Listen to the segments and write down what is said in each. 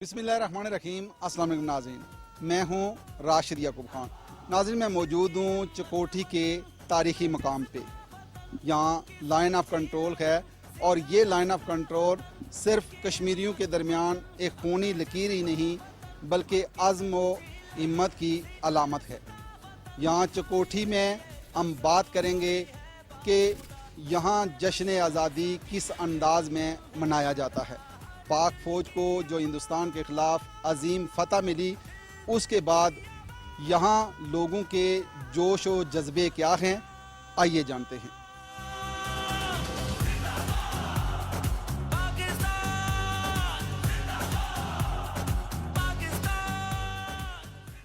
बिस्मिल्लाहिर्रहमानिर्रहीम। अस्सलाम वालेकुम नाज़रीन, मैं हूँ राशिद याकूब खान। नाज़रीन, मैं मौजूद हूँ चकोठी के तारीख़ी मकाम पे। यहाँ लाइन ऑफ कंट्रोल है और ये लाइन ऑफ कंट्रोल सिर्फ कश्मीरियों के दरमियान एक खूनी लकीर ही नहीं बल्कि अज़्म व हिम्मत की अलामत है। यहाँ चकोठी में हम बात करेंगे कि यहाँ जश्न आज़ादी किस अंदाज में मनाया जाता है। पाक फ़ौज को जो हिंदुस्तान के ख़िलाफ़ अजीम फ़तह मिली, उसके बाद यहाँ लोगों के जोश व जज्बे क्या हैं, आइए जानते हैं।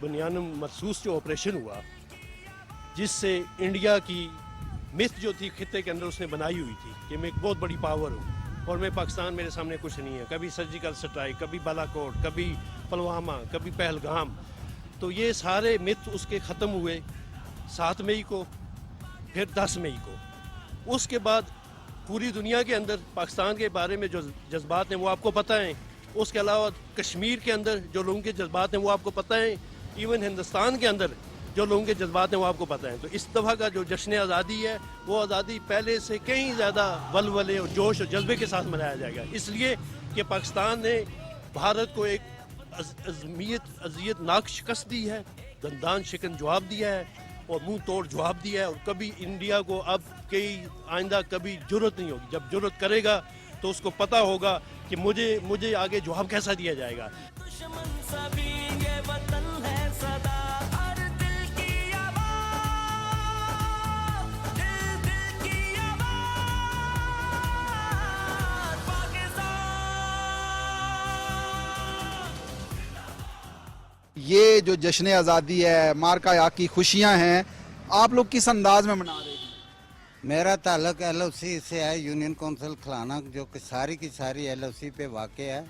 बुनियान मखसूस जो ऑपरेशन हुआ, जिससे इंडिया की मिथ जो थी खित्ते के अंदर उसने बनाई हुई थी कि मैं एक बहुत बड़ी पावर हूँ और मैं पाकिस्तान मेरे सामने कुछ नहीं है। कभी सर्जिकल स्ट्राइक, कभी बालाकोट, कभी पुलवामा, कभी पहलगाम, तो ये सारे मिथ उसके ख़त्म हुए 7 मई को, फिर 10 मई को। उसके बाद पूरी दुनिया के अंदर पाकिस्तान के बारे में जो जज्बात हैं वो आपको पता हैं। उसके अलावा कश्मीर के अंदर जो लोगों के जज्बात हैं वो आपको पता हैं। इवन हिंदुस्तान के अंदर जो लोगों के जज्बात हैं वो आपको पता है। तो इस दफ़ा का जो जश्न आज़ादी है वो आज़ादी पहले से कहीं ज़्यादा वलवले और जोश और जज्बे के साथ मनाया जाएगा, इसलिए कि पाकिस्तान ने भारत को एक अज़ियतनाक शिकस्त दी है, दंदान शिकन जवाब दिया है और मुंह तोड़ जवाब दिया है। और कभी इंडिया को अब आइंदा कभी जुर्रत नहीं होगी। जब जुर्रत करेगा तो उसको पता होगा कि मुझे आगे जवाब कैसा दिया जाएगा। ये जो जश्न आज़ादी है, मार्का याक की खुशियाँ हैं, आप लोग किस अंदाज में मना रहे हैं? मेरा ताल्लुक LOC से है, यूनियन काउंसिल खलाना, जो कि सारी की सारी LOC पे वाक़ है।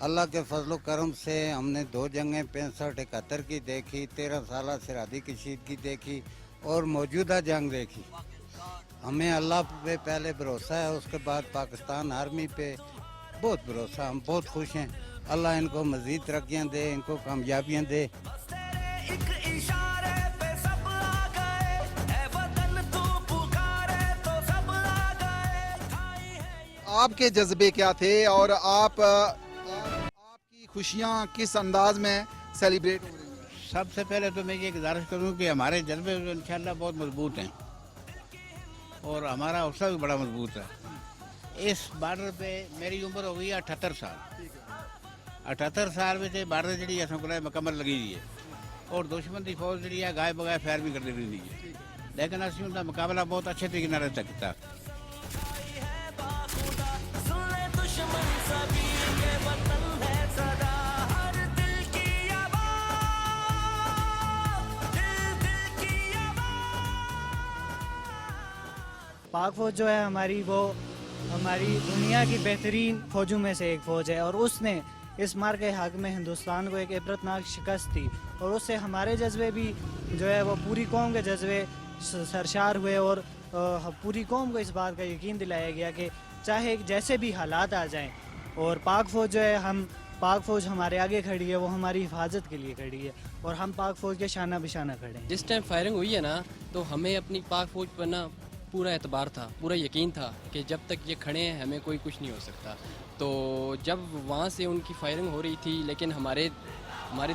अल्लाह के फजल करम से हमने 2 जंगें 65-71 की देखी, 13 साल सरहदी कशीदगी देखी और मौजूदा जंग देखी। हमें अल्लाह पे पहले भरोसा है, उसके बाद पाकिस्तान आर्मी पे बहुत भरोसा। हम बहुत खुश हैं। अल्लाह इनको मज़ीद तरक्कियाँ दे, इनको कामयाबियाँ दे। आपके जज्बे क्या थे और आपकी खुशियाँ किस अंदाज में सेलिब्रेट हो रही हैं? सबसे पहले तो मैं ये गुजारिश करूँ कि हमारे जज्बे इंशाल्लाह बहुत मजबूत हैं और हमारा हौसला भी बड़ा मजबूत है। इस बॉर्डर पे मेरी उम्र हो गई 78 साल। 78 साल में बॉर्डर जी असं मुकम्मल लगी हुई है और दुश्मन की फौज जी गाय बगाए फैर भी करती रही है, लेकिन असं उनका मुकाबला बहुत अच्छे तरीके नाल किया। पाक फ़ौज जो है हमारी, वो हमारी दुनिया की बेहतरीन फ़ौजों में से एक फ़ौज है और उसने इस मार के हक़ में हिंदुस्तान को एक इबरतनाक शिकस्त दी और उससे हमारे जज्बे भी जो है वो पूरी कौम के जज्बे सरशार हुए और पूरी कौम को इस बात का यकीन दिलाया गया कि चाहे जैसे भी हालात आ जाएं और पाक फ़ौज जो है, पाक फ़ौज हमारे आगे खड़ी है, वो हमारी हिफाजत के लिए खड़ी है और हम पाक फ़ौज के शाना बिशाना खड़े हैं। जिस टाइम फायरिंग हुई है ना, तो हमें अपनी पाक फ़ौज पर ना पूरा एतबार था, पूरा यकीन था कि जब तक ये खड़े हैं हमें कोई कुछ नहीं हो सकता। तो जब वहाँ से उनकी फायरिंग हो रही थी, लेकिन हमारे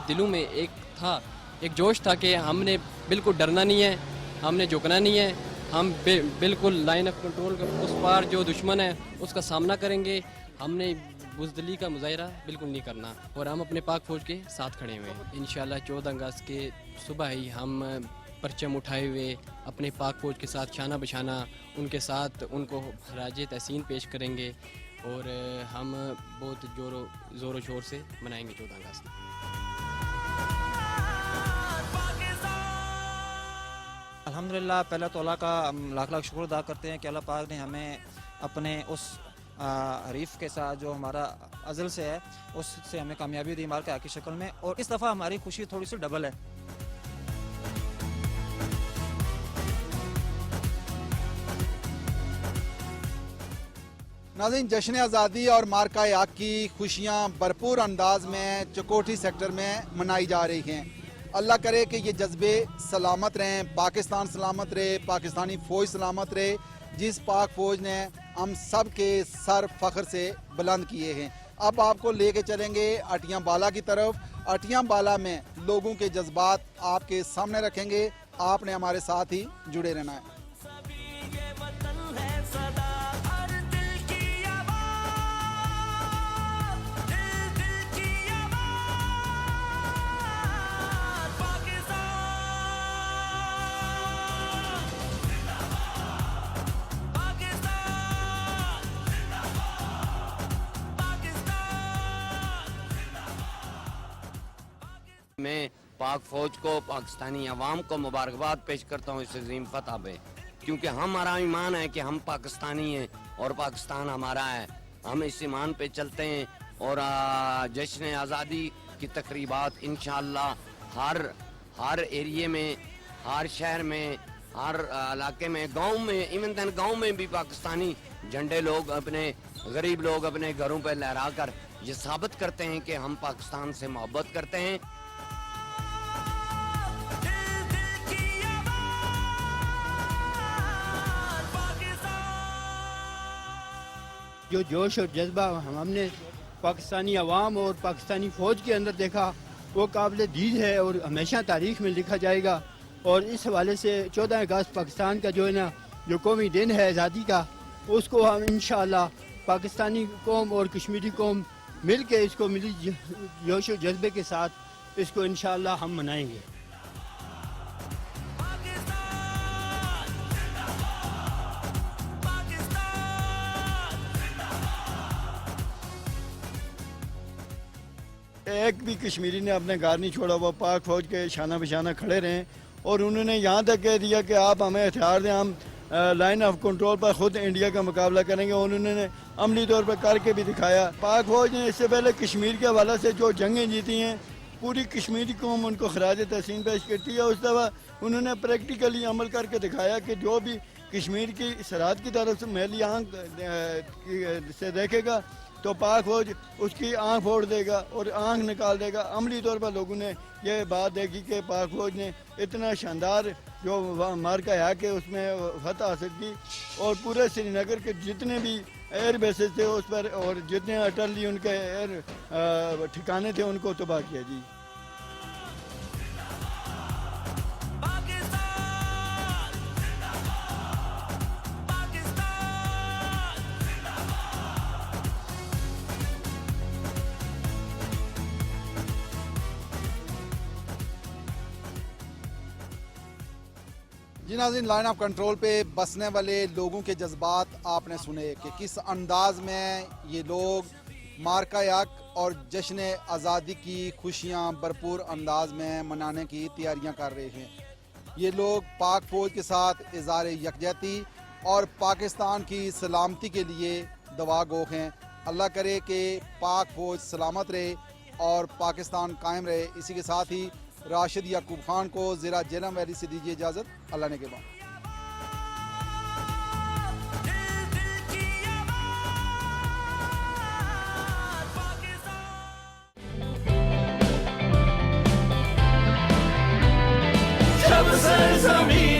दिलों में एक जोश था कि हमने बिल्कुल डरना नहीं है, हमने झुकना नहीं है, हम बिल्कुल लाइन ऑफ कंट्रोल के उस पार जो दुश्मन है उसका सामना करेंगे। हमने बुज़दिली का मुज़ाहिरा बिल्कुल नहीं करना और हम अपने पाक फ़ौज के साथ खड़े हुए हैं। इंशाल्लाह 14 अगस्त के सुबह ही हम परचम उठाए हुए अपने पाक फ़ौज के साथ शाना बशाना उनके साथ उनको राज तहसीन पेश करेंगे और हम बहुत ज़ोर शोर से मनाएंगे 14 अगस्त। अल्हम्दुलिल्लाह, पहला तो अल्लाह का लाख लाख शुक्र अदा करते हैं कि अल्लाह पाक ने हमें अपने उस हरीफ के साथ जो हमारा अज़ल से है उससे हमें कामयाबी दी मार के की शक्ल में, और इस दफ़ा हमारी खुशी थोड़ी सी डबल है। नाज़रीन, जश्न आज़ादी और मार्का आग की खुशियाँ भरपूर अंदाज में चकोठी सेक्टर में मनाई जा रही हैं। अल्लाह करे कि ये जज्बे सलामत रहें, पाकिस्तान सलामत रहे, पाकिस्तानी फ़ौज सलामत रहे, जिस पाक फ़ौज ने हम सब के सर फ़ख्र से बुलंद किए हैं। अब आपको लेके चलेंगे अटियां बाला की तरफ। अटियां बाला में लोगों के जज्बात आपके सामने रखेंगे। आपने हमारे साथ ही जुड़े रहना है। मैं पाक फ़ौज को, पाकिस्तानी अवाम को मुबारकबाद पेश करता हूँ इस अजीम फतह पे, क्योंकि हमारा ईमान है कि हम पाकिस्तानी हैं और पाकिस्तान हमारा है। हम इस ईमान पे चलते हैं और जश्न आज़ादी की तकरीबात इंशाअल्लाह हर एरिए में, हर शहर में, हर इलाके में, गांव में, इवन देन गांव में भी पाकिस्तानी झंडे लोग अपने गरीब लोग अपने घरों पे लहरा कर ये साबित करते हैं कि हम पाकिस्तान से मोहब्बत करते हैं। जो जोश और जज्बा हमने पाकिस्तानी अवाम और पाकिस्तानी फ़ौज के अंदर देखा वो काबिल दीद है और हमेशा तारीख़ में लिखा जाएगा। और इस हवाले से 14 अगस्त पाकिस्तान का जो है ना, जो कौमी दिन है आज़ादी का, उसको हम इंशाअल्लाह पाकिस्तानी कौम और कश्मीरी कौम मिल के इसको मिली जोश और जज्बे के साथ इसको इंशाअल्लाह हम मनाएंगे। एक भी कश्मीरी ने अपने घर नहीं छोड़ा, वो पाक फ़ौज के शाना बशाना खड़े रहे और उन्होंने यहाँ तक कह दिया कि आप हमें हथियार दें, हम लाइन ऑफ कंट्रोल पर ख़ुद इंडिया का मुकाबला करेंगे। उन्होंने अमली तौर पर करके भी दिखाया। पाक फ़ौज ने इससे पहले कश्मीर के हवाले से जो जंगें जीती हैं, पूरी कश्मीरी कौम उनको खराज तहसीन पेश करती है। उस दफ़ा उन्होंने प्रैक्टिकली अमल करके दिखाया कि जो भी कश्मीर की सरहद की तरफ से मैली आँख से देखेगा तो पाक फ़ौज उसकी आँख फोड़ देगा और आँख निकाल देगा। अमली तौर पर लोगों ने ये बात देखी कि पाक फ़ौज ने इतना शानदार जो मार्का है कि उसमें फतह हासिल की और पूरे श्रीनगर के जितने भी एयर बेसेस थे उस पर और जितने अटली उनके एयर ठिकाने थे उनको तबाह किया जी। जी नाज़रीन, लाइन ऑफ कंट्रोल पे बसने वाले लोगों के जज्बात आपने सुने कि किस अंदाज में ये लोग मार्का याक और जश्न आज़ादी की खुशियाँ भरपूर अंदाज में मनाने की तैयारियाँ कर रहे हैं। ये लोग पाक फ़ौज के साथ इज़हार यकजहती और पाकिस्तान की सलामती के लिए दुआ गो हैं। अल्लाह करे कि पाक फ़ौज सलामत रहे और पाकिस्तान कायम रहे। इसी के साथ ही राशिद याकूब खान को ज़िला जेलम वैली से दीजिए इजाज़त। अल्लाह ने के बाद। जब से ज़मीं